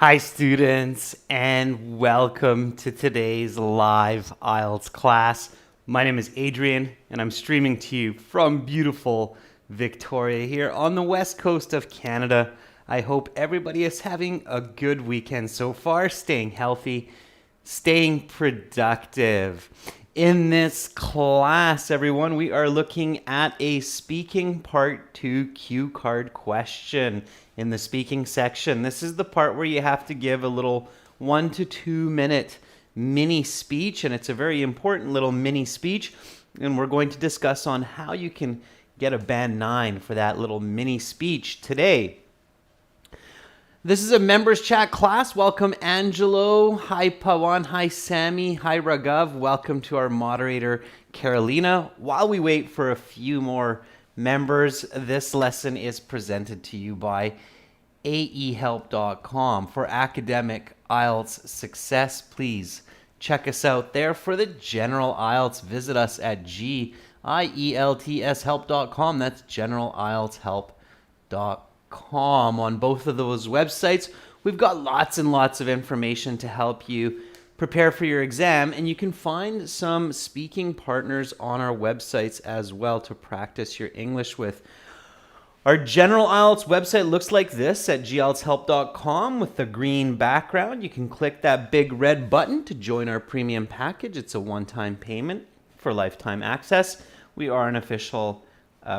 Hi students, and welcome to today's live IELTS class. My name is Adrian and I'm streaming to you from beautiful Victoria here on the west coast of Canada. I hope everybody is having a good weekend so far, staying healthy, staying productive. In this class, everyone, we are looking at a speaking part 2 cue card question in the speaking section. This is the part where you have to give a little 1 to 2 minute mini speech, and it's a very important little mini speech, and we're going to discuss on how you can get a band 9 for that little mini speech today. This is a members chat class. Welcome Angelo, hi Pawan, hi Sammy, hi Raghav. Welcome to our moderator Carolina. While we wait for a few more members, this lesson is presented to you by aehelp.com. For academic IELTS success, please check us out there. For the general IELTS, visit us at IELTShelp.com. That's generalieltshelp.com. On both of those websites, we've got lots and lots of information to help you prepare for your exam, and you can find some speaking partners on our websites as well to practice your English with. Our general IELTS website looks like this at gieltshelp.com with the green background. You can click that big red button to join our premium package. It's a one-time payment for lifetime access. We are an official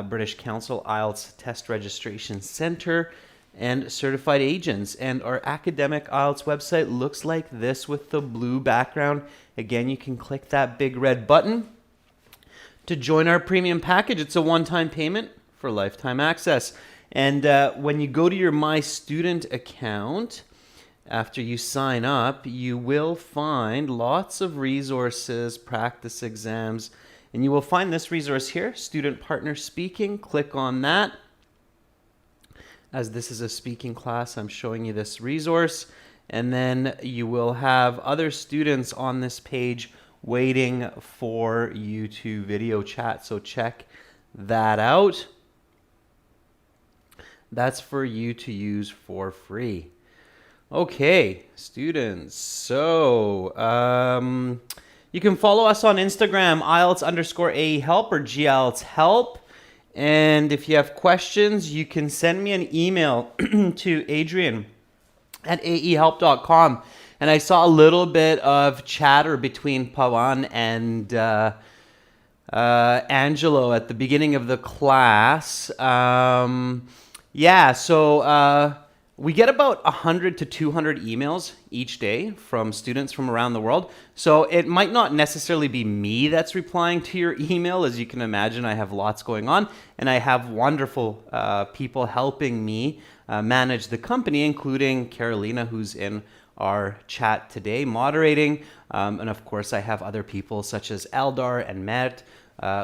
British Council IELTS Test Registration Center and certified agents. And our academic IELTS website looks like this with the blue background. Again, you can click that big red button to join our premium package. It's a one-time payment for lifetime access. And when you go to your My Student account, after you sign up, you will find lots of resources, practice exams, and you will find this resource here, Student Partner Speaking. Click on that. As this is a speaking class, I'm showing you this resource. And then you will have other students on this page waiting for you to video chat. So check that out. That's for you to use for free. Okay, students. So, you can follow us on Instagram, IELTS_AEHelp or GIELTSHelp. And if you have questions, you can send me an email to Adrian at aehelp.com. And I saw a little bit of chatter between Pawan and Angelo at the beginning of the class. We get about 100 to 200 emails each day from students from around the world. So it might not necessarily be me that's replying to your email. As you can imagine, I have lots going on, and I have wonderful people helping me manage the company, including Carolina, who's in our chat today, moderating. And of course, I have other people such as Eldar and Mert,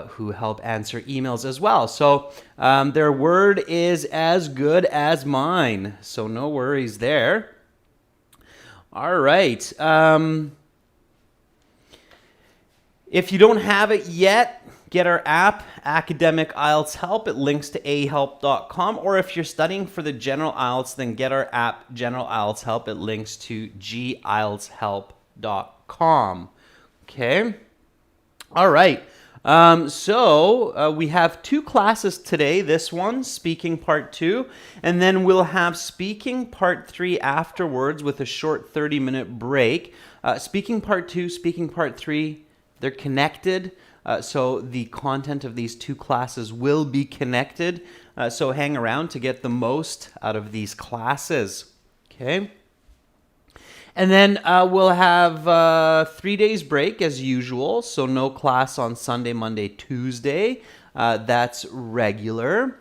who help answer emails as well. So their word is as good as mine. So no worries there. All right. If you don't have it yet, get our app, Academic IELTS Help. It links to ahelp.com. Or if you're studying for the General IELTS, then get our app, General IELTS Help. It links to gieltshelp.com. Okay. All right. We have two classes today. This one, speaking part 2, and then we'll have speaking part 3 afterwards with a short 30-minute break. Speaking part 2, speaking part 3, they're connected. So the content of these two classes will be connected. So hang around to get the most out of these classes. Okay. And then we'll have 3 days break as usual. So no class on Sunday, Monday, Tuesday. That's regular.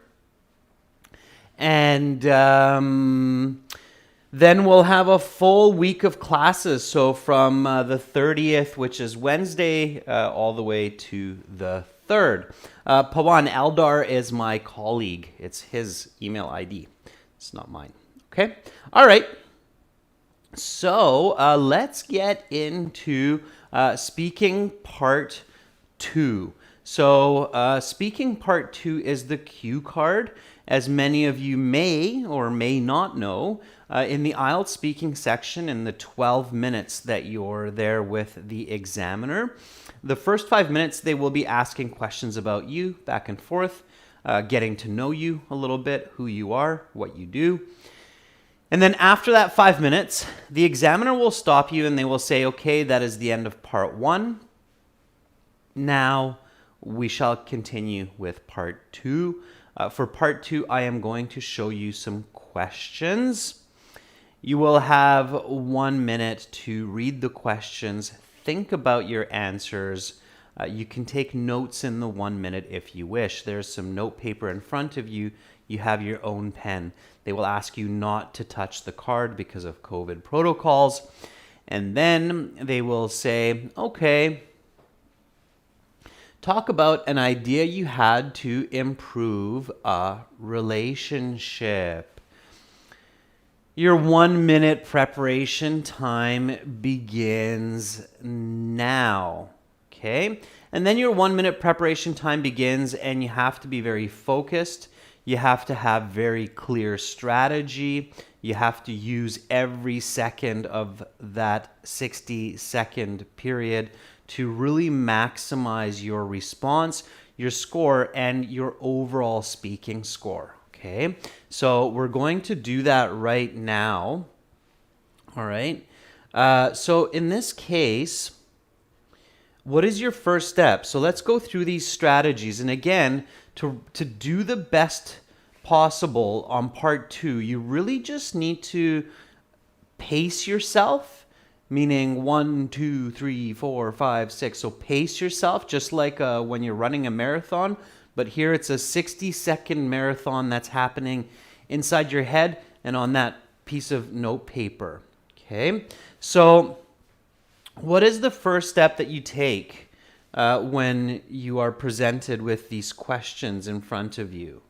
And then we'll have a full week of classes. So from the 30th, which is Wednesday, all the way to the 3rd. Pawan Eldar is my colleague. It's his email ID. It's not mine. Okay. All right. So let's get into speaking part 2. So speaking part 2 is the cue card. As many of you may or may not know, in the IELTS speaking section, in the 12 minutes that you're there with the examiner, the first 5 minutes they will be asking questions about you back and forth, getting to know you a little bit, who you are, what you do. And then after that 5 minutes, the examiner will stop you and they will say, okay, that is the end of part 1. Now we shall continue with part 2. For part 2, I am going to show you some questions. You will have 1 minute to read the questions, think about your answers. You can take notes in the 1 minute if you wish. There's some note paper in front of you. You have your own pen. They will ask you not to touch the card because of COVID protocols. And then they will say, okay, talk about an idea you had to improve a relationship. Your 1 minute preparation time begins now, okay? And then your 1 minute preparation time begins and you have to be very focused. You have to have very clear strategy. You have to use every second of that 60-second period to really maximize your response, your score, and your overall speaking score, okay? So we're going to do that right now, all right? So in this case, what is your first step? So let's go through these strategies. And again, to do the best possible on part 2, you really just need to pace yourself. Meaning 1, 2, 3, 4, 5, 6. So pace yourself just like when you're running a marathon. But here it's a 60-second marathon that's happening inside your head and on that piece of note paper. Okay. So what is the first step that you take when you are presented with these questions in front of you?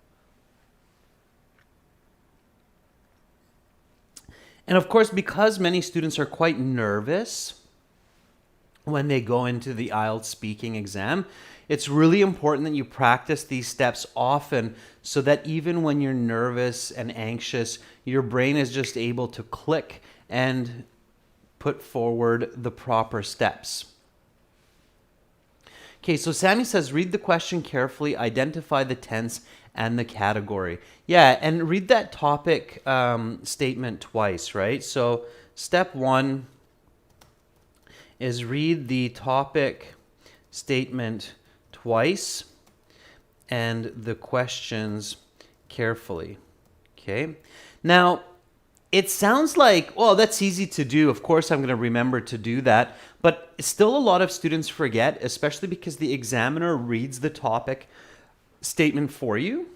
And of course, because many students are quite nervous when they go into the IELTS speaking exam, it's really important that you practice these steps often so that even when you're nervous and anxious, your brain is just able to click and put forward the proper steps. Okay, so Sammy says, read the question carefully, identify the tense and the category. Yeah, and read that topic statement twice, right? So step 1 is read the topic statement twice and the questions carefully, okay? Now, it sounds like, well, that's easy to do. Of course, I'm going to remember to do that. But still a lot of students forget, especially because the examiner reads the topic statement for you.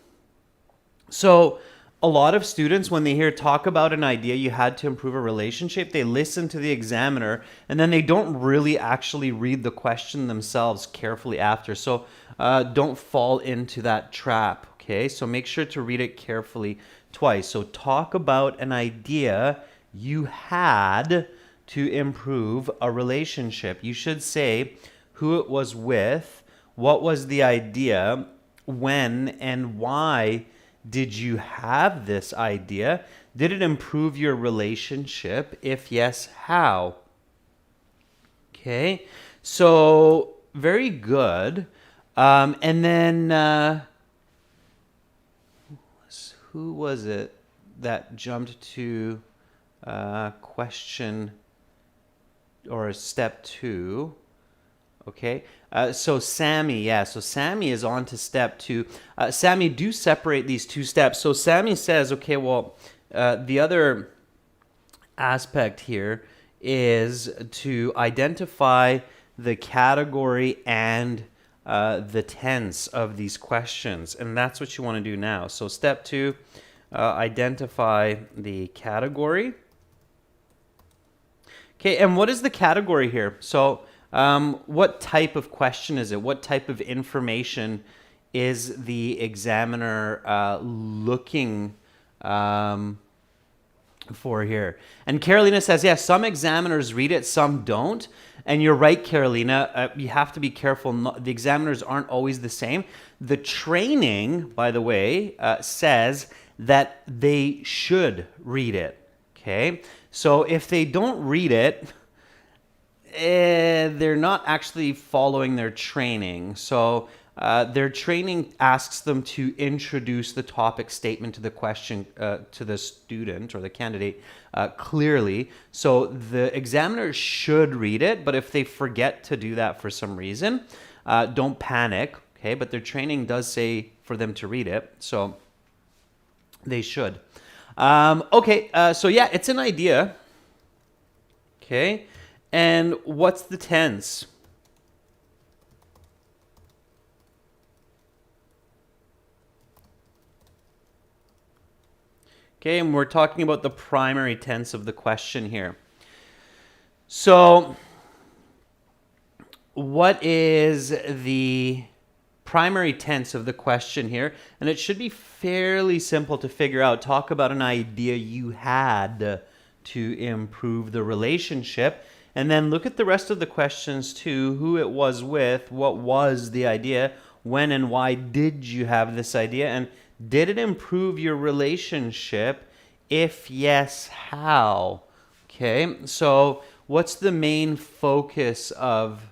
So a lot of students, when they hear talk about an idea you had to improve a relationship, they listen to the examiner and then they don't really actually read the question themselves carefully after. So don't fall into that trap, okay? So make sure to read it carefully twice. So talk about an idea you had to improve a relationship. You should say who it was with, what was the idea, when and why did you have this idea? Did it improve your relationship? If yes, how? Okay, so very good. And then who was it that jumped to question or step 2? Okay, so Sammy, yeah, so Sammy is on to step 2. Sammy, do separate these 2 steps. So Sammy says, okay, well, the other aspect here is to identify the category and the tense of these questions. And that's what you want to do now. So step 2, identify the category. Okay, and what is the category here? So what type of question is it? What type of information is the examiner looking for here. And Carolina says, yeah, some examiners read it, some don't. And you're right, Carolina. You have to be careful. The examiners aren't always the same. The training, by the way, says that they should read it. Okay? So if they don't read it, they're not actually following their training. So their training asks them to introduce the topic statement to the question to the student or the candidate clearly. So the examiner should read it, but if they forget to do that for some reason, don't panic, okay? But their training does say for them to read it, so they should. Okay, so yeah, it's an idea, okay? And what's the tense? Okay, and we're talking about the primary tense of the question here. So, what is the primary tense of the question here? And it should be fairly simple to figure out. Talk about an idea you had to improve the relationship. And then look at the rest of the questions too. Who it was with, what was the idea, when and why did you have this idea, and did it improve your relationship? If yes, how? Okay, so what's the main focus of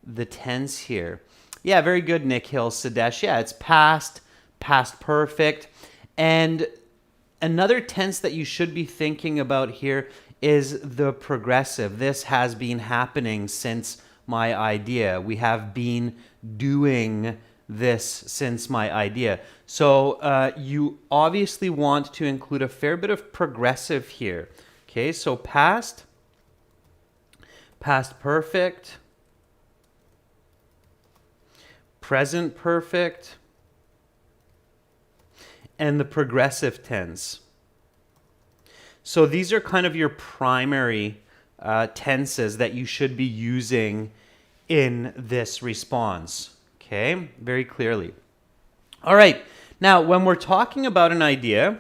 the tense here? Yeah, very good, Nick Hill, Sadesh. Yeah, it's past, past perfect. And another tense that you should be thinking about here is the progressive. This has been happening since my idea. We have been doing this since my idea. So you obviously want to include a fair bit of progressive here. Okay, so past, past perfect, present perfect, and the progressive tense. So these are kind of your primary tenses that you should be using in this response. Okay, very clearly. All right, now when we're talking about an idea,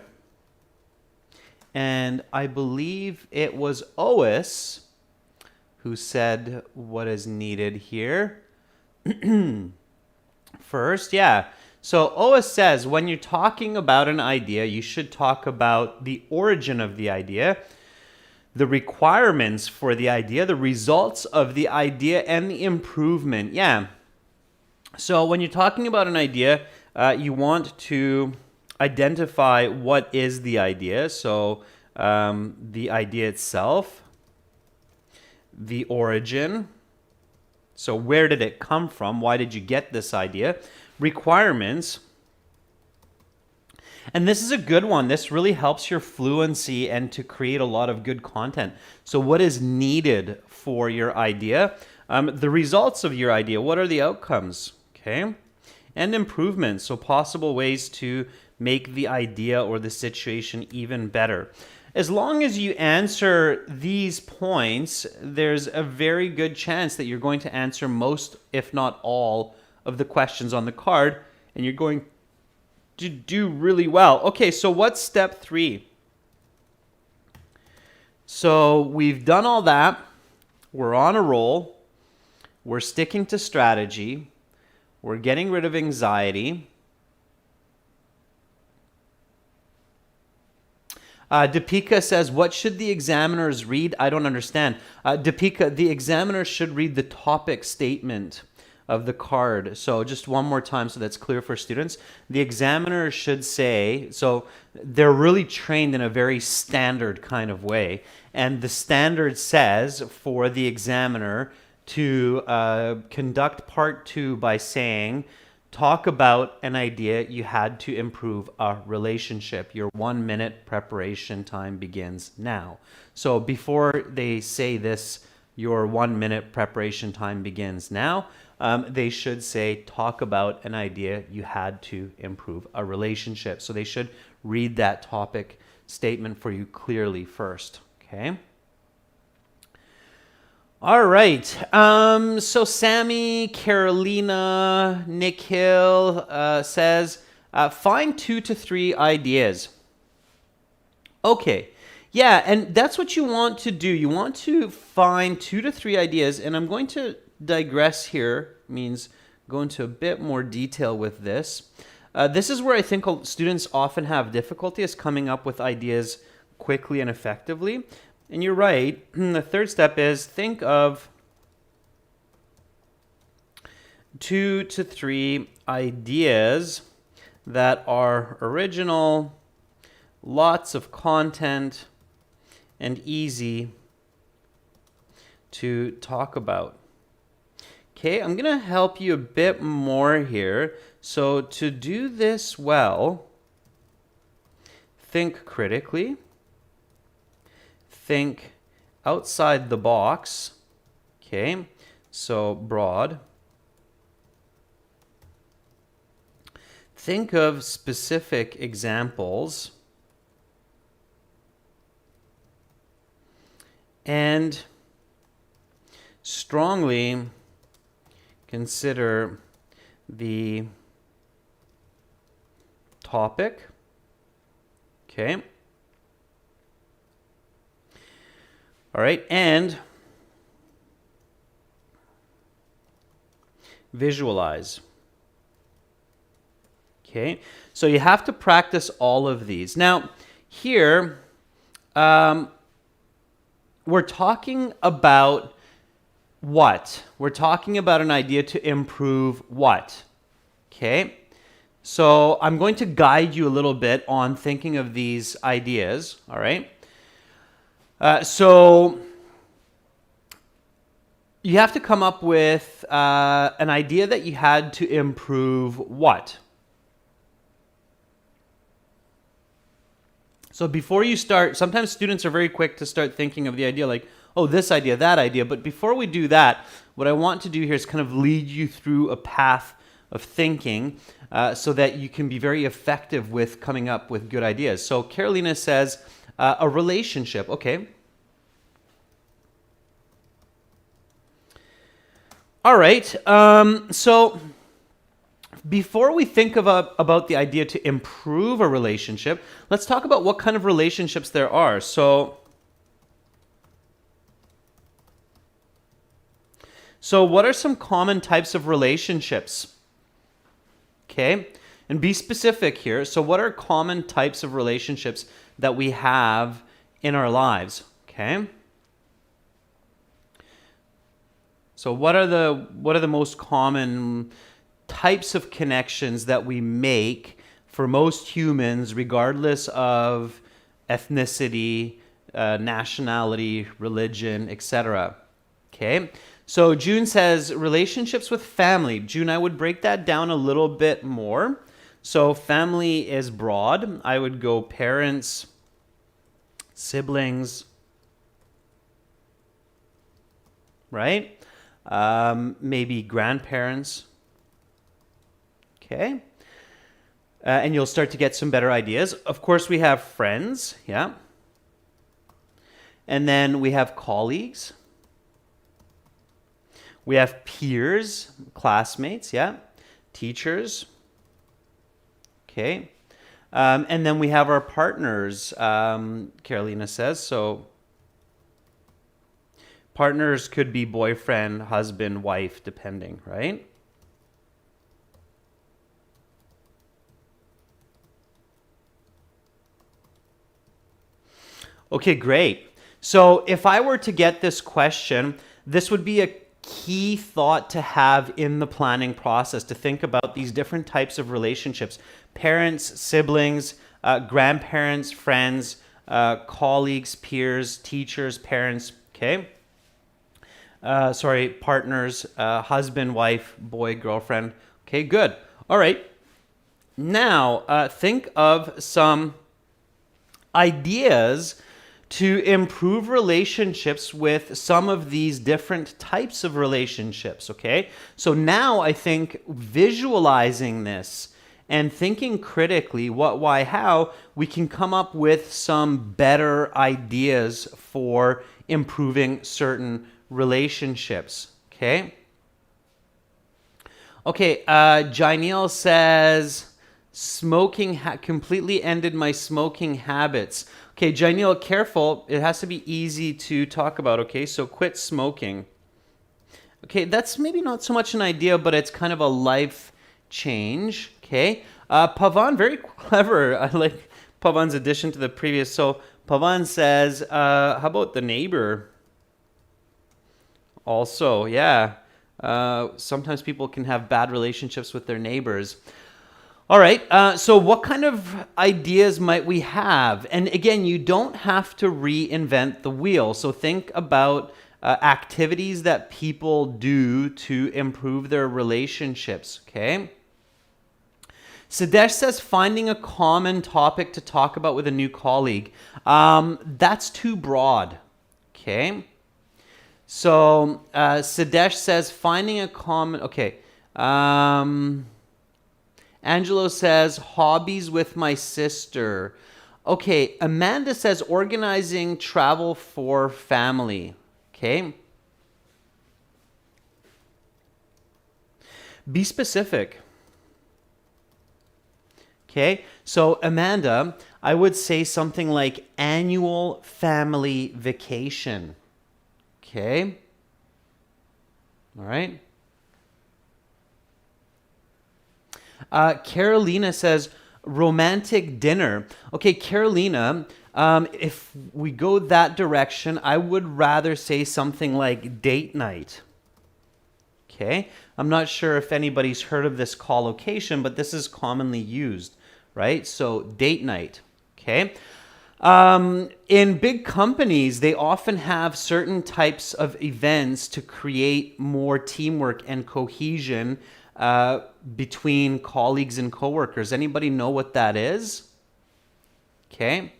and I believe it was Ois who said what is needed here. First, yeah. So Ois says when you're talking about an idea, you should talk about the origin of the idea, the requirements for the idea, the results of the idea, and the improvement. Yeah. So when you're talking about an idea, you want to identify what is the idea. So the idea itself, the origin. So where did it come from? Why did you get this idea? Requirements. And this is a good one. This really helps your fluency and to create a lot of good content. So what is needed for your idea? The results of your idea. What are the outcomes? Okay. And improvements. So possible ways to make the idea or the situation even better. As long as you answer these points, there's a very good chance that you're going to answer most, if not all, of the questions on the card, and you're going to do really well. Okay, so what's step 3? So we've done all that. We're on a roll. We're sticking to strategy. We're getting rid of anxiety. Deepika says, what should the examiners read? I don't understand. Deepika, the examiner should read the topic statement of the card. So just one more time so that's clear for students. The examiner should say, so they're really trained in a very standard kind of way. And the standard says for the examiner to conduct part 2 by saying, talk about an idea you had to improve a relationship. Your 1 minute preparation time begins now. So before they say this, your 1 minute preparation time begins now, they should say, talk about an idea you had to improve a relationship. So they should read that topic statement for you clearly first, okay? All right, so Sammy, Carolina, Nick Hill says, find 2 to 3 ideas. Okay, Yeah, and that's what you want to do. You want to find 2 to 3 ideas, and I'm going to digress here, means go into a bit more detail with this. This is where I think students often have difficulty is coming up with ideas quickly and effectively. And you're right. The third step is think of 2 to 3 ideas that are original, lots of content, and easy to talk about. Okay, I'm going to help you a bit more here. So to do this well, think critically, think outside the box, okay, so broad. Think of specific examples and strongly consider the topic. Okay. All right, and visualize. Okay, so you have to practice all of these. Now, here, we're talking about what? We're talking about an idea to improve what? Okay, so I'm going to guide you a little bit on thinking of these ideas, all right? So you have to come up with an idea that you had to improve what? So before you start, sometimes students are very quick to start thinking of the idea like, oh, this idea, that idea. But before we do that, what I want to do here is kind of lead you through a path of thinking so that you can be very effective with coming up with good ideas. So Carolina says, a relationship. Okay. All right. So before we think about the idea to improve a relationship, let's talk about what kind of relationships there are. So what are some common types of relationships? Okay, and be specific here. So what are common types of relationships that we have in our lives? Okay. So what are the most common types of connections that we make for most humans, regardless of ethnicity, nationality, religion, etc.? Okay. So June says relationships with family. June, I would break that down a little bit more. So family is broad. I would go parents, siblings, right? Maybe grandparents. Okay. And you'll start to get some better ideas. Of course, we have friends. Yeah. And then we have colleagues. We have peers, classmates, yeah, teachers, okay, and then we have our partners, Carolina says. So partners could be boyfriend, husband, wife, depending, right? Okay, great. So if I were to get this question, this would be a key thought to have in the planning process, to think about these different types of relationships: parents, siblings, grandparents, friends, colleagues, peers, teachers, parents, okay? Partners, husband, wife, boy, girlfriend. Okay, good. All right. Now, think of some ideas to improve relationships with some of these different types of relationships, okay? So now I think visualizing this and thinking critically what, why, how, we can come up with some better ideas for improving certain relationships, okay? Okay, Janelle says, smoking completely ended my smoking habits. Okay, Janelle, careful. It has to be easy to talk about, okay? So quit smoking. Okay, that's maybe not so much an idea, but it's kind of a life change, okay? Pavan, very clever. I like Pavan's addition to the previous. So Pavan says, how about the neighbor? Also, yeah. Sometimes people can have bad relationships with their neighbors. All right, so what kind of ideas might we have? And again, you don't have to reinvent the wheel. So think about activities that people do to improve their relationships, okay? Sadesh says finding a common topic to talk about with a new colleague. That's too broad, okay? So Sadesh says finding a common, okay. Angelo says hobbies with my sister. Okay, Amanda says organizing travel for family. Okay. Be specific. Okay, so Amanda, I would say something like annual family vacation. Okay. All right. Carolina says romantic dinner. Okay, Carolina, if we go that direction, I would rather say something like date night. Okay, I'm not sure if anybody's heard of this collocation, but this is commonly used, right? So date night. Okay. In big companies, they often have certain types of events to create more teamwork and cohesion between colleagues and coworkers. Anybody know what that is? Okay.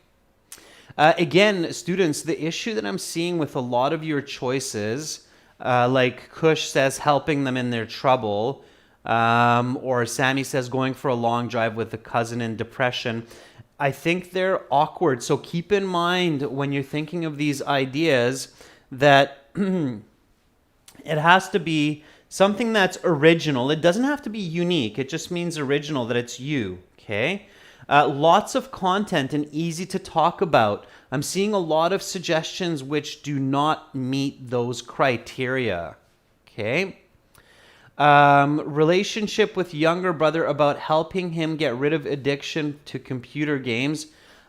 Again, students, the issue that I'm seeing with a lot of your choices, like Kush says helping them in their trouble, or Sammy says going for a long drive with a cousin in depression, I think they're awkward. So keep in mind when you're thinking of these ideas that it has to be something that's original. It doesn't have to be unique. It just means original, that it's you, okay? Lots of content and easy to talk about. I'm seeing a lot of suggestions which do not meet those criteria, okay? Relationship with younger brother about helping him get rid of addiction to computer games.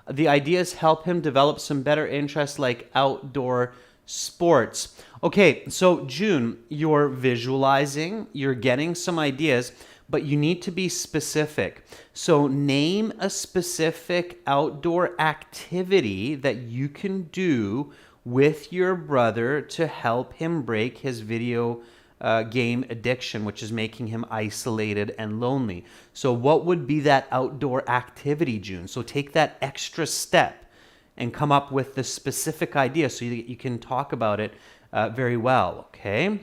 The ideas help him develop some better interests like outdoor sports. Okay, so June, you're visualizing, you're getting some ideas, but you need to be specific. So name a specific outdoor activity that you can do with your brother to help him break his video game addiction, which is making him isolated and lonely. So what would be that outdoor activity, June? So take that extra step and come up with the specific idea so you can talk about it very well, okay?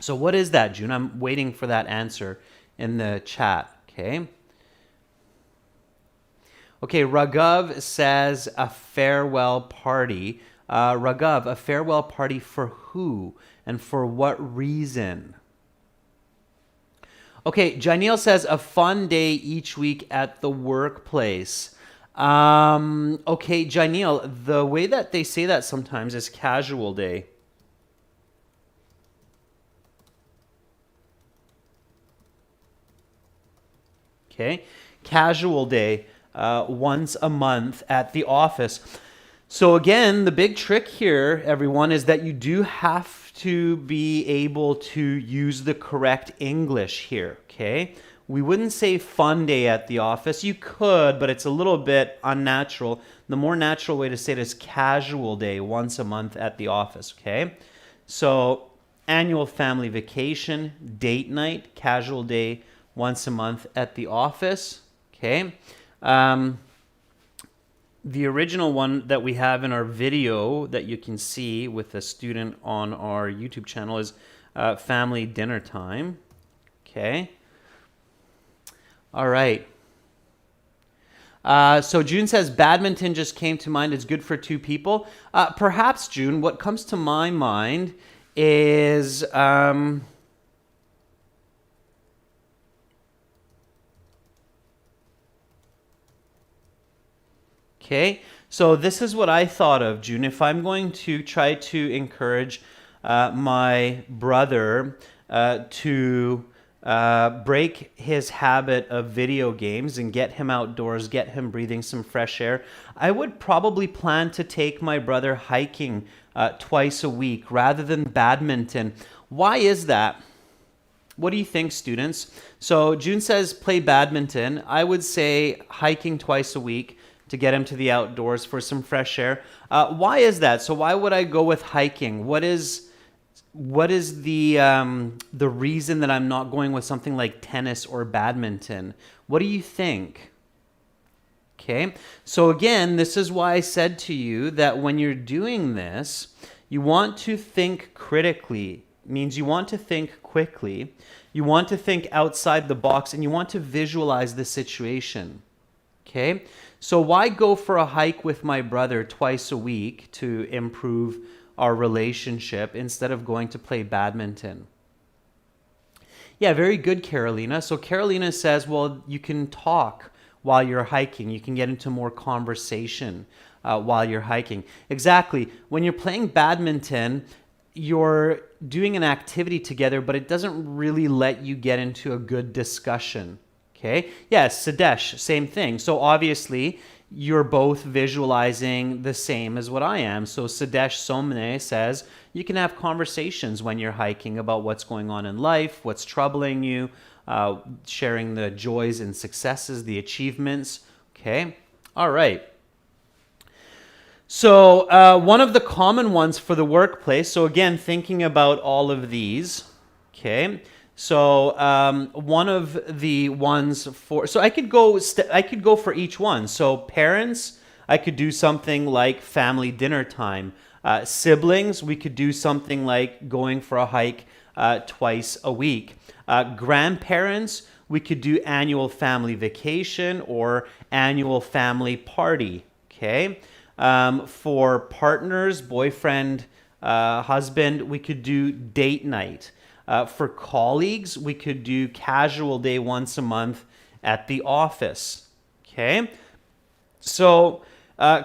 So what is that, June? I'm waiting for that answer in the chat, okay? Okay, Raghav says a farewell party. Raghav, a farewell party for who and for what reason? Okay, Janelle says a fun day each week at the workplace. Okay, Janelle, the way that they say that sometimes is casual day. Okay, casual day, once a month at the office. So again, the big trick here, everyone, is that you do have to be able to use the correct English here, okay? We wouldn't say fun day at the office. You could, but it's a little bit unnatural. The more natural way to say it is casual day once a month at the office, okay? So annual family vacation, date night, casual day once a month at the office, okay? The original one that we have in our video that you can see with a student on our YouTube channel is family dinner time. Okay. All right. So June says badminton just came to mind. It's good for two people. Perhaps, June, what comes to my mind is... okay, So this is what I thought of, June. If I'm going to try to encourage my brother to break his habit of video games and get him outdoors, get him breathing some fresh air, I would probably plan to take my brother hiking twice a week rather than badminton. Why is that? What do you think, students? So June says play badminton. I would say hiking twice a week to get him to the outdoors for some fresh air. Why is that? So why would I go with hiking? What is the reason that I'm not going with something like tennis or badminton? What do you think? Okay, so again, this is why I said to you that when you're doing this, you want to think critically. Means you want to think quickly, you want to think outside the box, and you want to visualize the situation. Okay, so why go for a hike with my brother twice a week to improve our relationship instead of going to play badminton? Yeah, very good, Carolina. So Carolina says, well, you can talk while you're hiking. You can get into more conversation while you're hiking. Exactly. When you're playing badminton, you're doing an activity together, but it doesn't really let you get into a good discussion. Okay? Yes, Sadesh, same thing. So obviously, you're both visualizing the same as what I am. So Sadesh Somne says, you can have conversations when you're hiking about what's going on in life, what's troubling you, sharing the joys and successes, the achievements. Okay? All right. So one of the common ones for the workplace, so again, thinking about all of these, okay? So one of the ones for, so I could go for each one. So parents, I could do something like family dinner time. Siblings, we could do something like going for a hike twice a week. Grandparents, we could do annual family vacation or annual family party, okay? For partners, boyfriend, husband, we could do date night. For colleagues, we could do casual day once a month at the office. Okay? So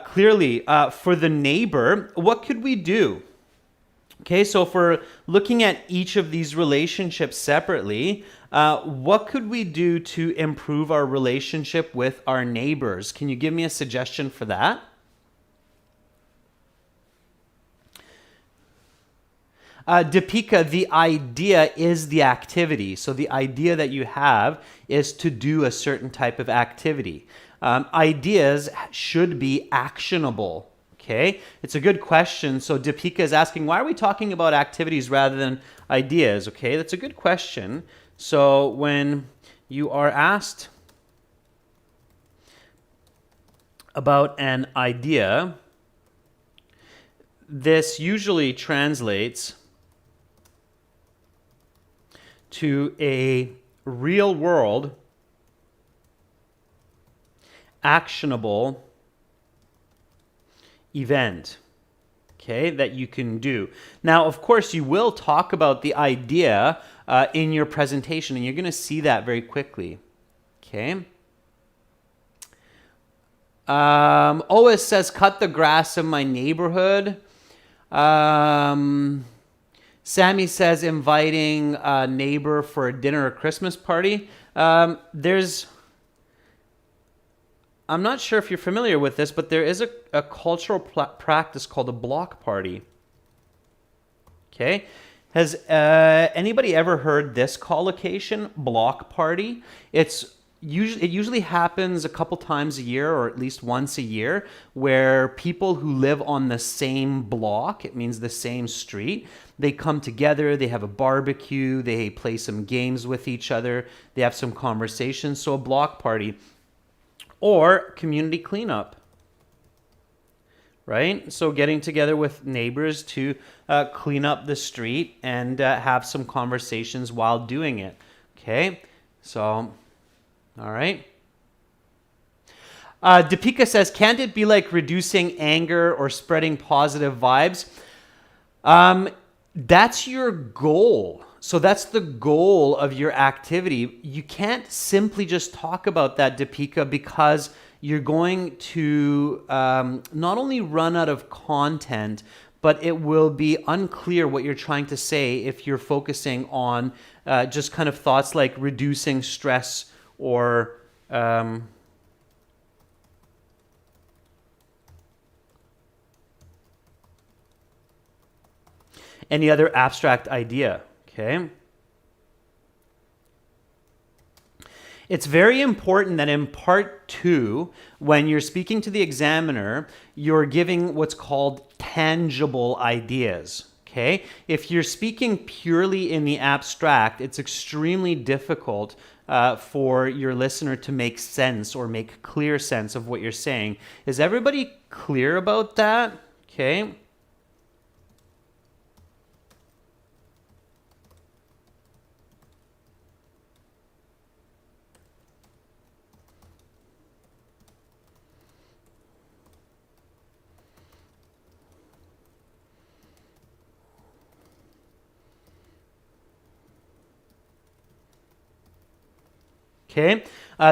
clearly, for the neighbor, what could we do? Okay, so if we're looking at each of these relationships separately, what could we do to improve our relationship with our neighbors? Can you give me a suggestion for that? Deepika, the idea is the activity. So the idea that you have is to do a certain type of activity. Ideas should be actionable. Okay, it's a good question. So Deepika is asking, why are we talking about activities rather than ideas? Okay, that's a good question. So when you are asked about an idea, this usually translates to a real world, actionable event, okay, that you can do. Now, of course, you will talk about the idea in your presentation, and you're going to see that very quickly, okay? Ois says, cut the grass in my neighborhood. Sammy says inviting a neighbor for a dinner or Christmas party. I'm not sure if you're familiar with this, but there is a cultural practice called a block party. Okay? Has anybody ever heard this collocation, block party? It usually happens a couple times a year, or at least once a year, where people who live on the same block, it means the same street, they come together, they have a barbecue, they play some games with each other, they have some conversations. So a block party or community cleanup, right? So getting together with neighbors to clean up the street and have some conversations while doing it. Okay, so all right. Deepika says, can't it be like reducing anger or spreading positive vibes? That's your goal. So that's the goal of your activity. You can't simply just talk about that, Deepika, because you're going to not only run out of content, but it will be unclear what you're trying to say if you're focusing on just kind of thoughts like reducing stress or any other abstract idea, okay? It's very important that in part 2, when you're speaking to the examiner, you're giving what's called tangible ideas, okay? If you're speaking purely in the abstract, it's extremely difficult for your listener to make sense or make clear sense of what you're saying. Is everybody clear about that? Okay. Okay,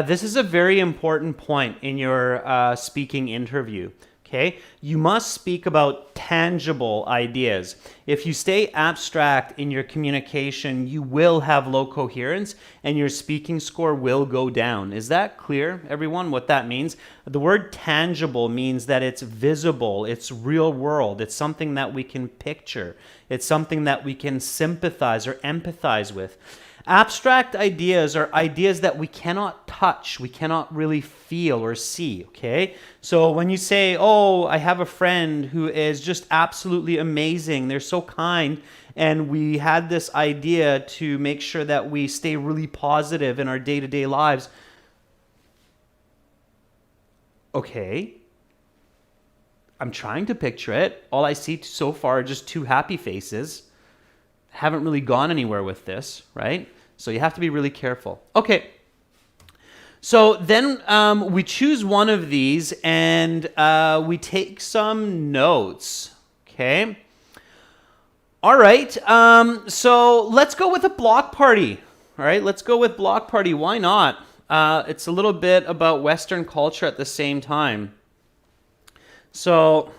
this is a very important point in your speaking interview. Okay, you must speak about tangible ideas. If you stay abstract in your communication, you will have low coherence and your speaking score will go down. Is that clear, everyone, what that means? The word tangible means that it's visible, it's real world, it's something that we can picture, it's something that we can sympathize or empathize with. Abstract ideas are ideas that we cannot touch, we cannot really feel or see, okay? So when you say, oh, I have a friend who is just absolutely amazing, they're so kind, and we had this idea to make sure that we stay really positive in our day-to-day lives. Okay, I'm trying to picture it. All I see so far are just two happy faces. Haven't really gone anywhere with this, right? So you have to be really careful. Okay. So then we choose one of these and we take some notes. Okay. All right. So let's go with a block party. All right. Let's go with block party. Why not? It's a little bit about Western culture at the same time. So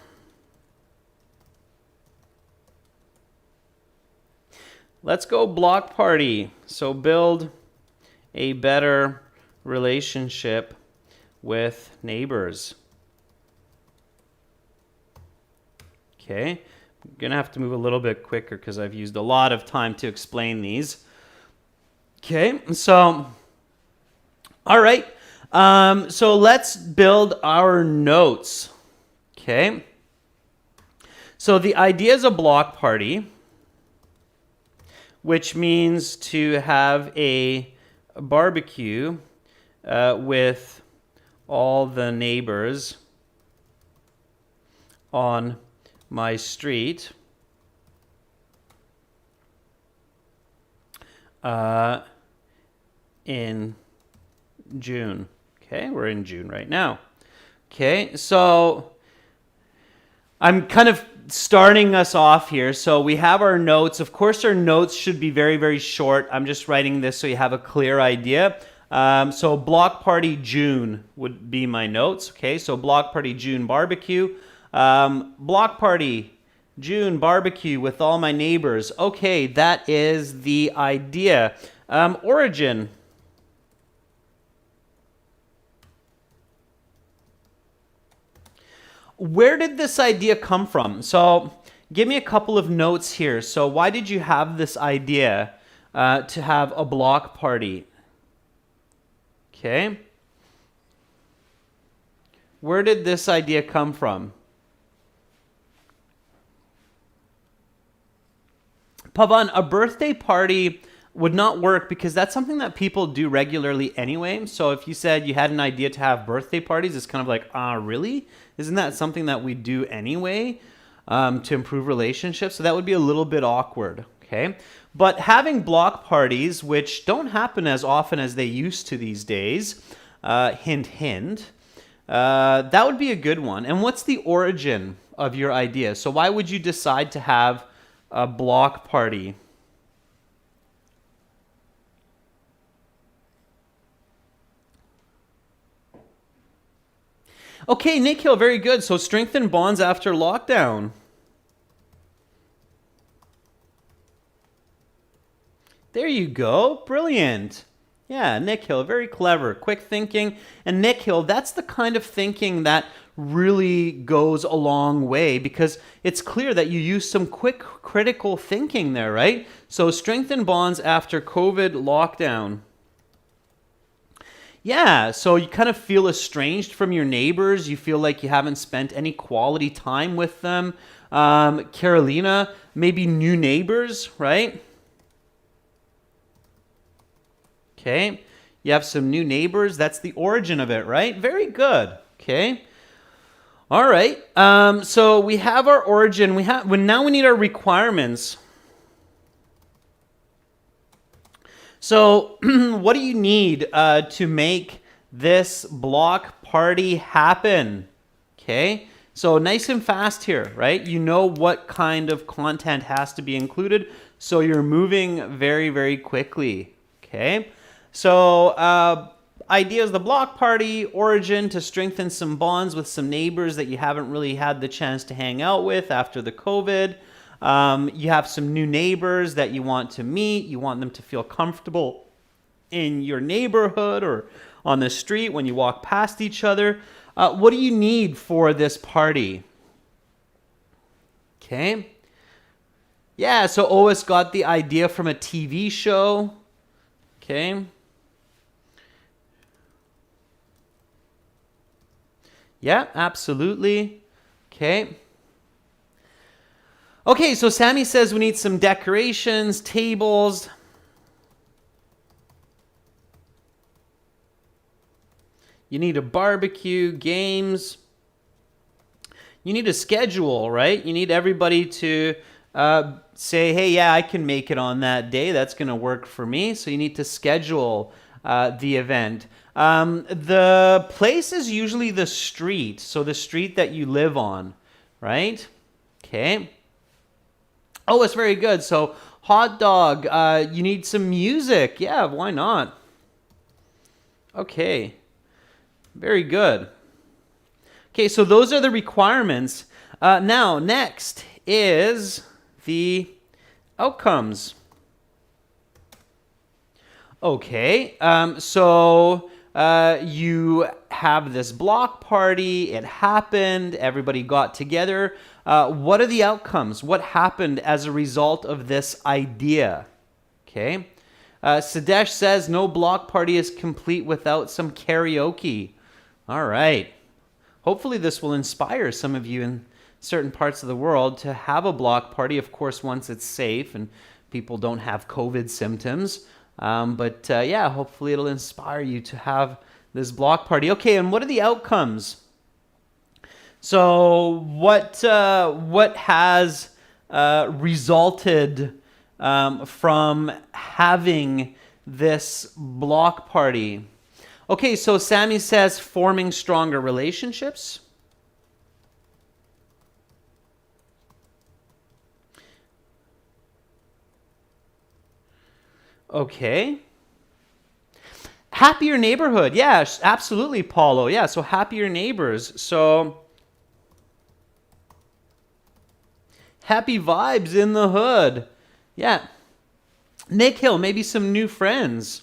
let's go block party. So build a better relationship with neighbors. Okay, I'm gonna have to move a little bit quicker because I've used a lot of time to explain these. Okay, so, all right. So let's build our notes. Okay. So the idea is a block party, which means to have a barbecue with all the neighbors on my street in June. Okay, we're in June right now. Okay, so I'm kind of starting us off here. So we have our notes. Of course, our notes should be very, very short. I'm just writing this so you have a clear idea. So block party June would be my notes. Okay, so block party June barbecue. Block party June barbecue with all my neighbors. Okay, that is the idea. Origin. Where did this idea come from? So give me a couple of notes here. So why did you have this idea to have a block party? Okay. Where did this idea come from? Pavan, a birthday party would not work because that's something that people do regularly anyway. So if you said you had an idea to have birthday parties, it's kind of like, really? Isn't that something that we do anyway to improve relationships? So that would be a little bit awkward, okay? But having block parties, which don't happen as often as they used to these days, hint, hint, that would be a good one. And what's the origin of your idea? So why would you decide to have a block party? Okay, Nick Hill, very good. So strengthen bonds after lockdown. There you go. Brilliant. Yeah, Nick Hill, very clever, quick thinking. And Nick Hill, that's the kind of thinking that really goes a long way because it's clear that you use some quick critical thinking there, right? So strengthen bonds after COVID lockdown. Yeah, so you kind of feel estranged from your neighbors. You feel like you haven't spent any quality time with them. Carolina, maybe new neighbors, right? Okay, you have some new neighbors. That's the origin of it, right? Very good. Okay. All right. So we have our origin. Now we need our requirements. So what do you need to make this block party happen? Okay. So nice and fast here, right? You know what kind of content has to be included. So you're moving very, very quickly. Okay. So ideas, the block party, origin to strengthen some bonds with some neighbors that you haven't really had the chance to hang out with after the COVID. You have some new neighbors that you want to meet. You want them to feel comfortable in your neighborhood or on the street when you walk past each other. What do you need for this party? Okay. Yeah, so Otis got the idea from a TV show. Okay. Yeah, absolutely. Okay. Okay, so Sammy says we need some decorations, tables. You need a barbecue, games. You need a schedule, right? You need everybody to say, hey, yeah, I can make it on that day. That's going to work for me. So you need to schedule the event. The place is usually the street. So the street that you live on, right? Okay. Oh, it's very good. So hot dog, you need some music. Yeah, why not? Okay. Very good. Okay, so those are the requirements. Now, next is the outcomes. Okay, so you have this block party. It happened. Everybody got together. What are the outcomes? What happened as a result of this idea? Okay. Sadesh says no block party is complete without some karaoke. All right. Hopefully this will inspire some of you in certain parts of the world to have a block party, of course, once it's safe and people don't have COVID symptoms. But yeah, hopefully it'll inspire you to have this block party. Okay, and what are the outcomes? So what has resulted from having this block party? Okay, so Sammy says forming stronger relationships. Okay. Happier neighborhood. Yeah, absolutely, Paulo. Yeah, so happier neighbors. So happy vibes in the hood. Yeah. Nick Hill, maybe some new friends.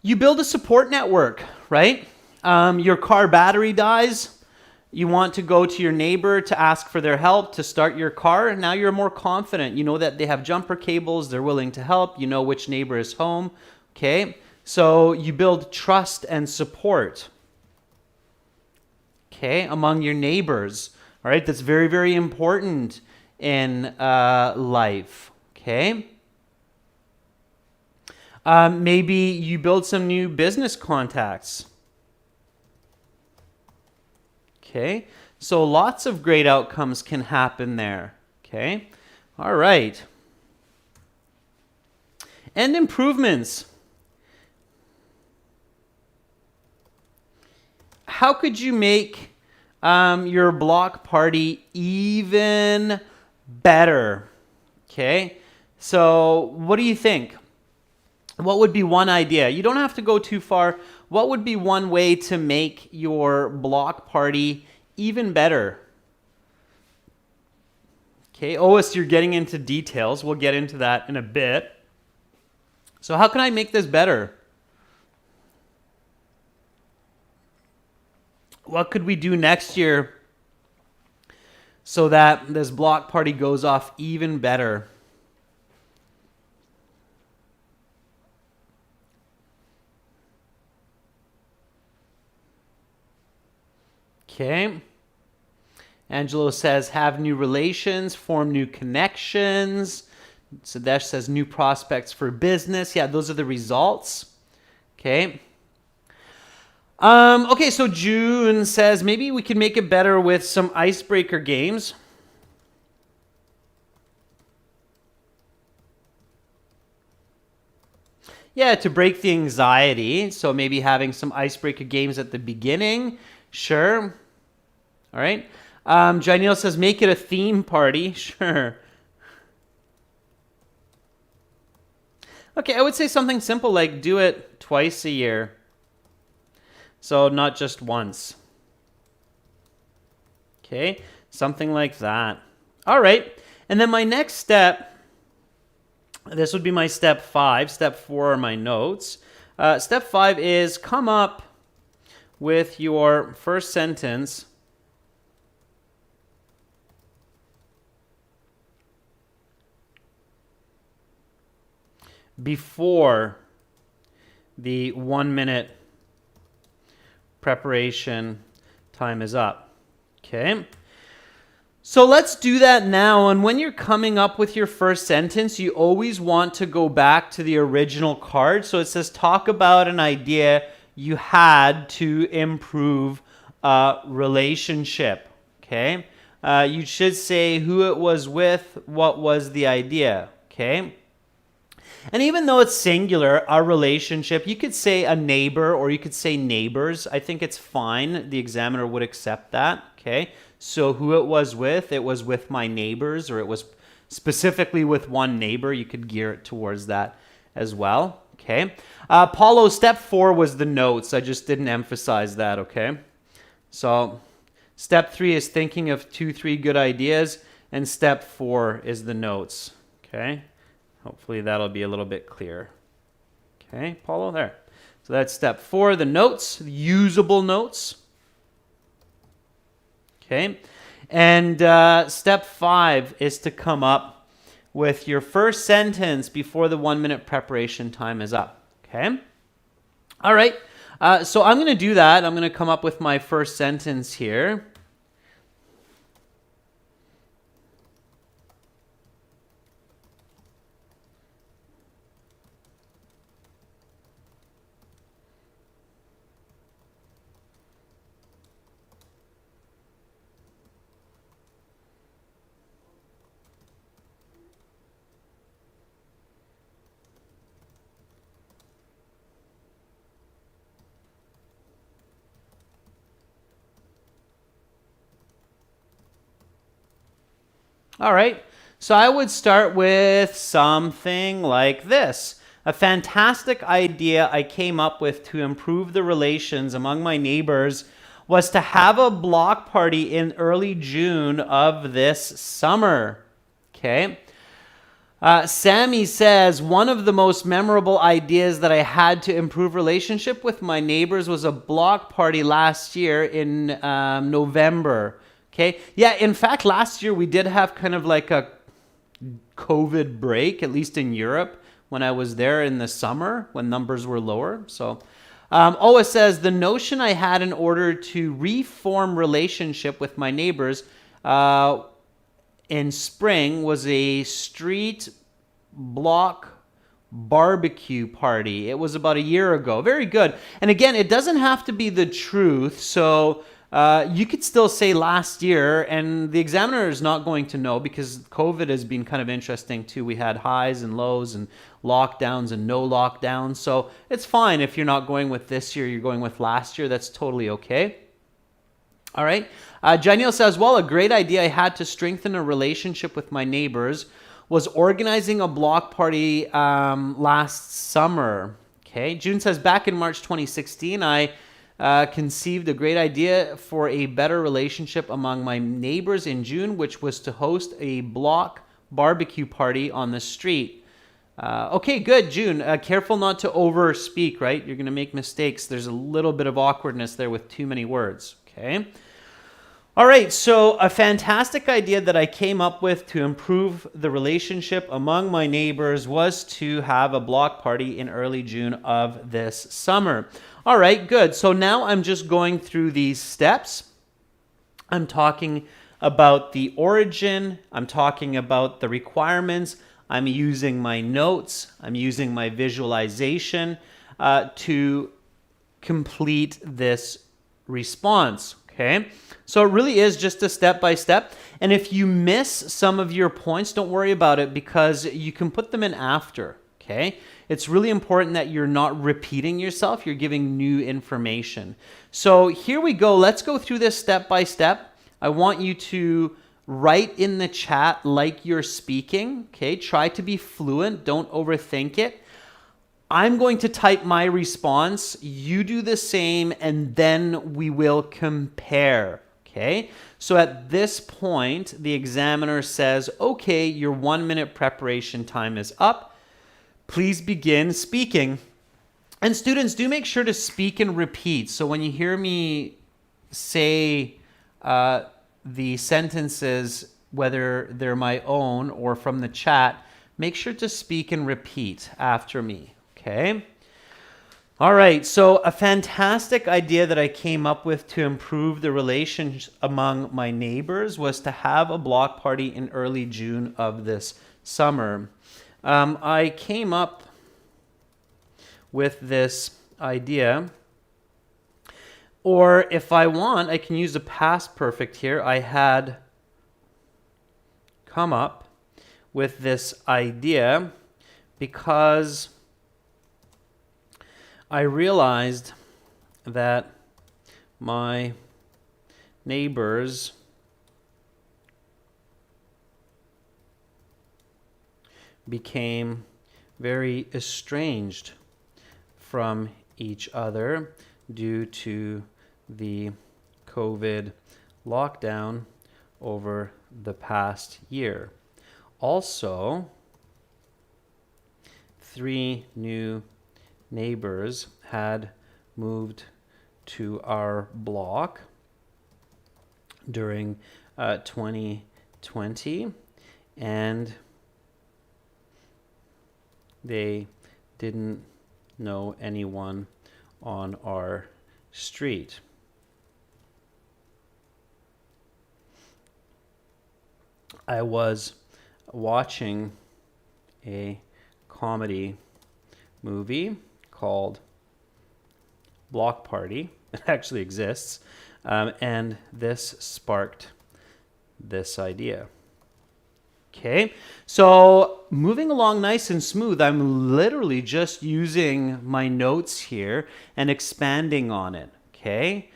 You build a support network, right? Your car battery dies. You want to go to your neighbor to ask for their help to start your car. Now you're more confident. You know that they have jumper cables. They're willing to help. You know which neighbor is home. Okay? So you build trust and support. Okay? Among your neighbors. All right? That's very, very important in life. Okay? Maybe you build some new business contacts. Okay, so lots of great outcomes can happen there. Okay, all right. And improvements. How could you make your block party even better? Okay, so what do you think? What would be one idea? You don't have to go too far. What would be one way to make your block party even better? Okay, Ois, you're getting into details. We'll get into that in a bit. So how can I make this better? What could we do next year so that this block party goes off even better? Okay. Angelo says, have new relations, form new connections. Sadesh says, new prospects for business. Yeah, those are the results. Okay. Okay, so June says, maybe we can make it better with some icebreaker games. Yeah, to break the anxiety. So maybe having some icebreaker games at the beginning. Sure. All right. Janelle says, make it a theme party. Sure. Okay, I would say something simple like do it twice a year. So not just once. Okay, something like that. All right, and then my next step, this would be my step 5. Step 4 are my notes. Step 5 is come up with your first sentence before the 1 minute preparation time is up. Okay. So let's do that now. And when you're coming up with your first sentence, you always want to go back to the original card. So it says, talk about an idea you had to improve a relationship. Okay. You should say who it was with, what was the idea. Okay. And even though it's singular, our relationship, you could say a neighbor or you could say neighbors. I think it's fine. The examiner would accept that. Okay. So who it was with my neighbors, or it was specifically with one neighbor. You could gear it towards that as well. Okay. Paulo, step 4 was the notes. I just didn't emphasize that. Okay. So step 3 is thinking of 2-3 good ideas, and step 4 is the notes. Okay. Hopefully that'll be a little bit clearer. Okay, Paulo, there. So that's step 4, the notes, the usable notes. Okay, and step 5 is to come up with your first sentence before the 1 minute preparation time is up. Okay, all right. So I'm going to do that. I'm going to come up with my first sentence here. All right, so I would start with something like this. A fantastic idea I came up with to improve the relations among my neighbors was to have a block party in early June of this summer. Okay. Sammy says, one of the most memorable ideas that I had to improve relationship with my neighbors was a block party last year in November. Okay. Yeah, in fact, last year we did have kind of like a COVID break, at least in Europe, when I was there in the summer when numbers were lower. So, it says, the notion I had in order to reform relationship with my neighbors in spring was a street block barbecue party. It was about a year ago. Very good. And again, it doesn't have to be the truth. So you could still say last year, and the examiner is not going to know because COVID has been kind of interesting too. We had highs and lows and lockdowns and no lockdowns. So it's fine if you're not going with this year, you're going with last year. That's totally okay. All right. Janelle says, well, a great idea I had to strengthen a relationship with my neighbors was organizing a block party last summer. Okay, June says, back in March 2016, I conceived a great idea for a better relationship among my neighbors in June, which was to host a block barbecue party on the street. Okay, good, June. Careful not to over speak, right? You're going to make mistakes. There's a little bit of awkwardness there with too many words, okay? All right, so a fantastic idea that I came up with to improve the relationship among my neighbors was to have a block party in early June of this summer. All right, good. So now I'm just going through these steps. I'm talking about the origin. I'm talking about the requirements. I'm using my notes. I'm using my visualization to complete this response. Okay, so it really is just a step-by-step. And if you miss some of your points, don't worry about it because you can put them in after, okay? It's really important that you're not repeating yourself. You're giving new information. So here we go. Let's go through this step-by-step. I want you to write in the chat like you're speaking, okay? Try to be fluent. Don't overthink it. I'm going to type my response, you do the same, and then we will compare, okay? So at this point, the examiner says, okay, your 1 minute preparation time is up. Please begin speaking. And students, do make sure to speak and repeat. So when you hear me say the sentences, whether they're my own or from the chat, make sure to speak and repeat after me. Okay. All right. So a fantastic idea that I came up with to improve the relations among my neighbors was to have a block party in early June of this summer. I came up with this idea, or if I want, I can use a past perfect here. I had come up with this idea because I realized that my neighbors became very estranged from each other due to the COVID lockdown over the past year. Also, 3 new neighbors had moved to our block during 2020, and they didn't know anyone on our street. I was watching a comedy movie called Block Party. It actually exists. And this sparked this idea. Okay, so moving along nice and smooth, I'm literally just using my notes here and expanding on it. Okay,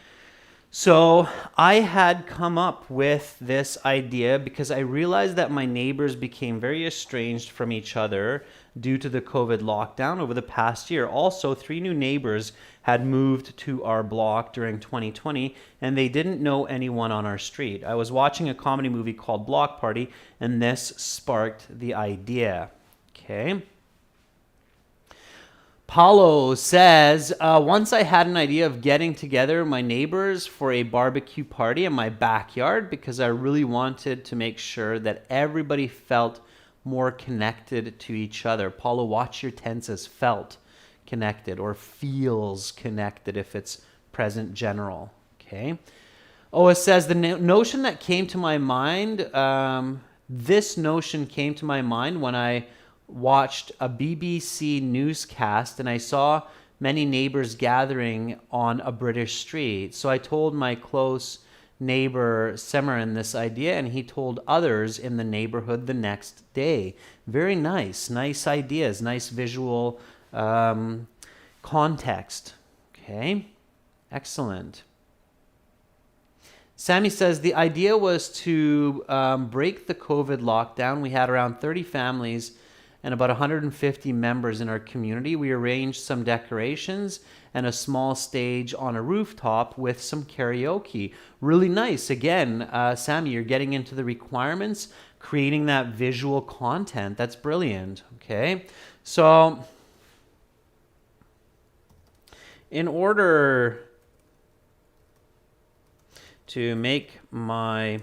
so I had come up with this idea because I realized that my neighbors became very estranged from each other due to the COVID lockdown over the past year. Also, 3 new neighbors had moved to our block during 2020, and they didn't know anyone on our street. I was watching a comedy movie called Block Party, and this sparked the idea. Okay. Paulo says, once I had an idea of getting together my neighbors for a barbecue party in my backyard because I really wanted to make sure that everybody felt more connected to each other. Paulo, watch your tenses, felt connected or feels connected if it's present general. Okay. Oh, it says the notion that came to my mind, this notion came to my mind when I watched a BBC newscast and I saw many neighbors gathering on a British street. So I told my close neighbor Semerin this idea, and he told others in the neighborhood the next day. Very nice ideas, nice visual context. Okay, excellent. Sammy says the idea was to break the COVID lockdown. We had around 30 families and about 150 members in our community. We arranged some decorations and a small stage on a rooftop with some karaoke. Really nice. Again, Sammy, you're getting into the requirements, creating that visual content. That's brilliant. Okay. So in order to make my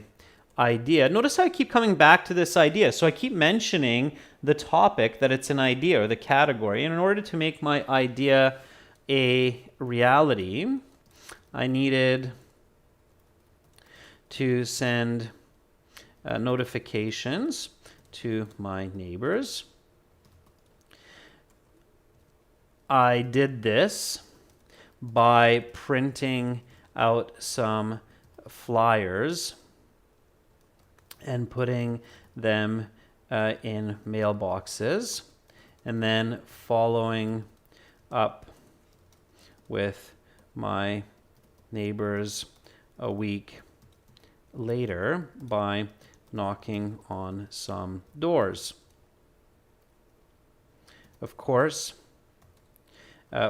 idea, notice how I keep coming back to this idea. So I keep mentioning the topic, that it's an idea, or the category. And in order to make my idea a reality, I needed to send notifications to my neighbors. I did this by printing out some flyers and putting them in mailboxes, and then following up with my neighbors a week later by knocking on some doors. Of course,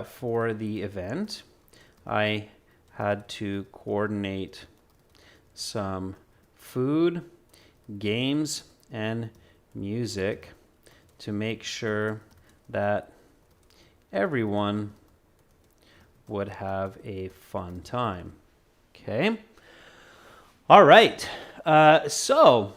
for the event, I had to coordinate some food, games, and music to make sure that everyone would have a fun time. Okay? All right. So,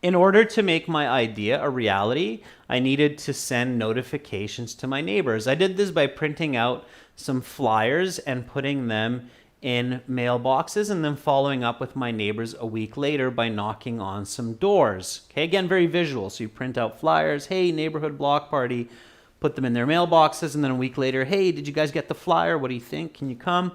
in order to make my idea a reality, I needed to send notifications to my neighbors. I did this by printing out some flyers and putting them in mailboxes, and then following up with my neighbors a week later by knocking on some doors. Okay, again, very visual. So you print out flyers, hey, neighborhood block party, put them in their mailboxes, and then a week later, hey, did you guys get the flyer? What do you think? Can you come?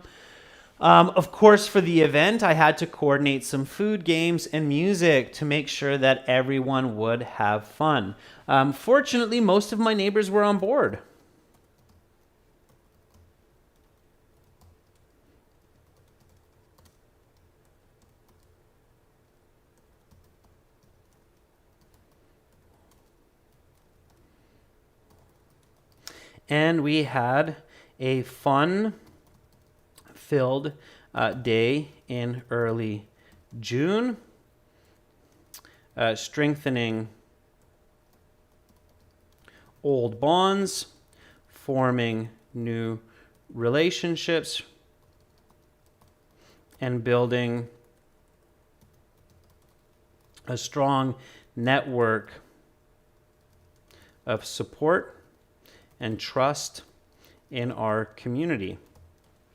Of course, for the event, I had to coordinate some food, games, and music to make sure that everyone would have fun. Fortunately, most of my neighbors were on board. And we had a fun-filled day in early June, strengthening old bonds, forming new relationships, and building a strong network of support and trust in our community.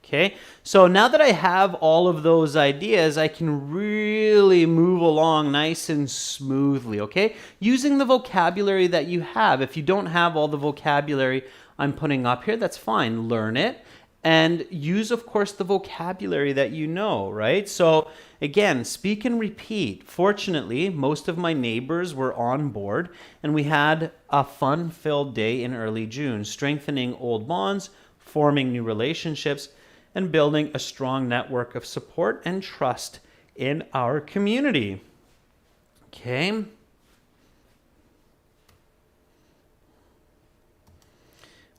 Okay, so now that I have all of those ideas, I can really move along nice and smoothly, okay? Using the vocabulary that you have. If you don't have all the vocabulary I'm putting up here, that's fine. Learn it and use, of course, the vocabulary that you know, right? So again, speak and repeat. Fortunately, most of my neighbors were on board, and we had a fun-filled day in early June, strengthening old bonds, forming new relationships, and building a strong network of support and trust in our community. Okay.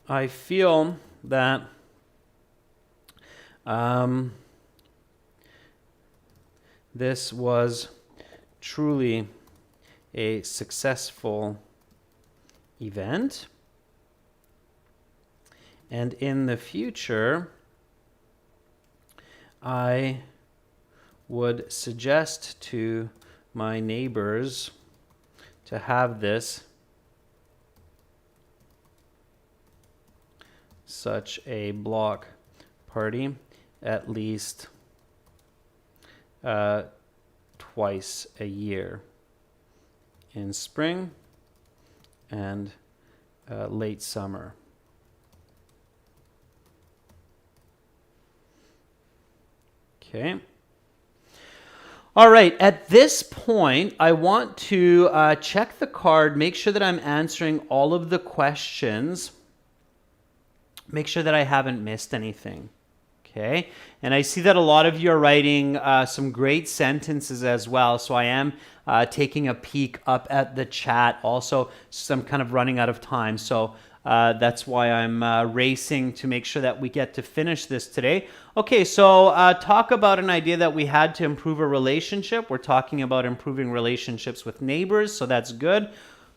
I feel that this was truly a successful event. And in the future, I would suggest to my neighbors to have such a block party at least twice a year, in spring and late summer. Okay. All right, at this point, I want to check the card, make sure that I'm answering all of the questions, make sure that I haven't missed anything. Okay, and I see that a lot of you are writing some great sentences as well. So I am taking a peek up at the chat also, so I'm kind of running out of time. So that's why I'm racing to make sure that we get to finish this today. Okay, so talk about an idea that we had to improve a relationship. We're talking about improving relationships with neighbors, so that's good.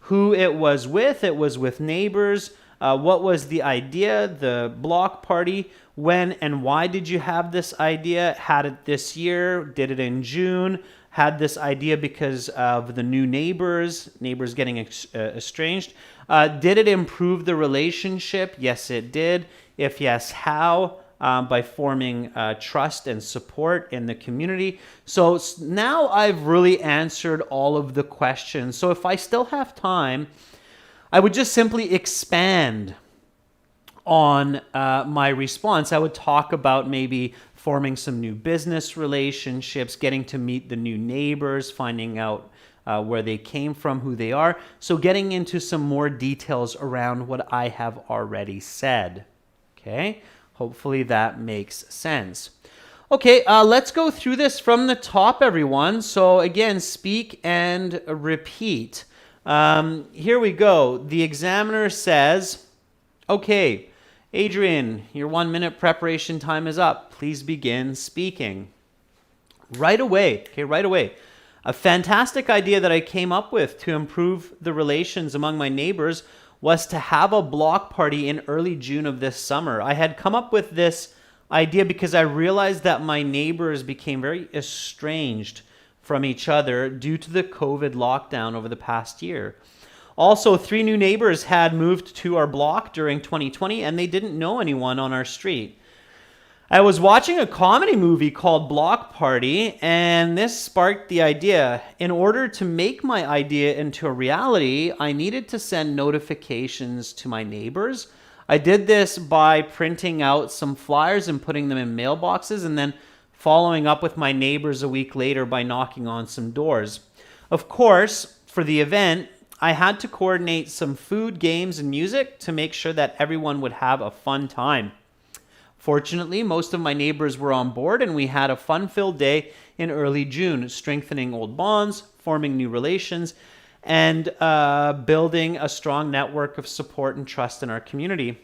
Who it was with neighbors. What was the idea, the block party? When and why did you have this idea? Had it this year? Did it in June? Had this idea because of the new neighbors getting estranged? Did it improve the relationship? Yes, it did. If yes, how? By forming trust and support in the community. So now I've really answered all of the questions. So if I still have time, I would just simply expand on my response. I would talk about maybe forming some new business relationships, getting to meet the new neighbors, finding out where they came from, who they are. So getting into some more details around what I have already said. Okay, hopefully that makes sense. Okay, let's go through this from the top, everyone. So again, speak and repeat. Here we go. The examiner says, okay, Adrian, your 1 minute preparation time is up. Please begin speaking. Right away. A fantastic idea that I came up with to improve the relations among my neighbors was to have a block party in early June of this summer. I had come up with this idea because I realized that my neighbors became very estranged from each other due to the COVID lockdown over the past year. Also, 3 new neighbors had moved to our block during 2020 and they didn't know anyone on our street. I was watching a comedy movie called Block Party and this sparked the idea. In order to make my idea into a reality, I needed to send notifications to my neighbors. I did this by printing out some flyers and putting them in mailboxes and then following up with my neighbors a week later by knocking on some doors. Of course, for the event, I had to coordinate some food, games, and music to make sure that everyone would have a fun time. Fortunately, most of my neighbors were on board and we had a fun-filled day in early June, strengthening old bonds, forming new relations, and building a strong network of support and trust in our community.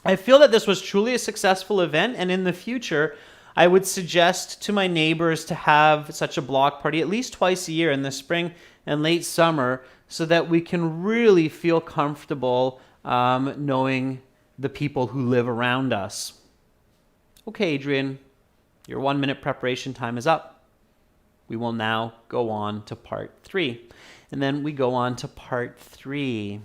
I feel that this was truly a successful event, and in the future, I would suggest to my neighbors to have such a block party at least twice a year in the spring and late summer so that we can really feel comfortable knowing the people who live around us. Okay, Adrian, your 1 minute preparation time is up. We will now go on to part 3. And then we go on to part 3.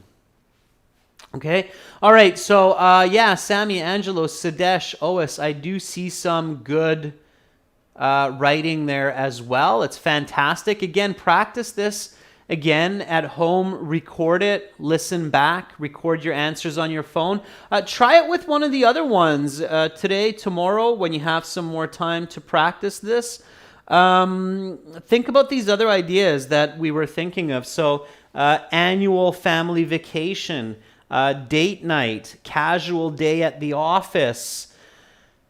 Okay. All right. So, yeah, Sammy, Angelo, Sadesh, Ois, I do see some good writing there as well. It's fantastic. Again, practice this again at home. Record it. Listen back. Record your answers on your phone. Try it with one of the other ones today, tomorrow, when you have some more time to practice this. Think about these other ideas that we were thinking of. So, annual family vacation. Date night, casual day at the office,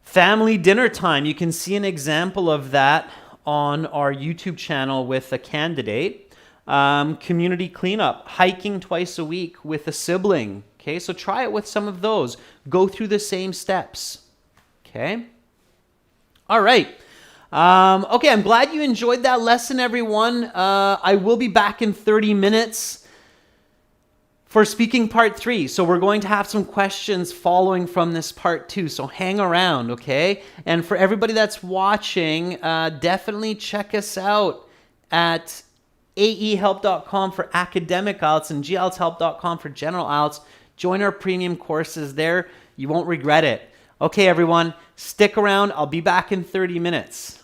family dinner time. You can see an example of that on our YouTube channel with a candidate. Community cleanup, hiking twice a week with a sibling. Okay, so try it with some of those. Go through the same steps. Okay. All right. Okay, I'm glad you enjoyed that lesson, everyone. I will be back in 30 minutes. For speaking part 3, so we're going to have some questions following from this part 2, so hang around, okay? And for everybody that's watching, definitely check us out at aehelp.com for academic IELTS and gltshelp.com for general IELTS. Join our premium courses there. You won't regret it. Okay, everyone, stick around. I'll be back in 30 minutes.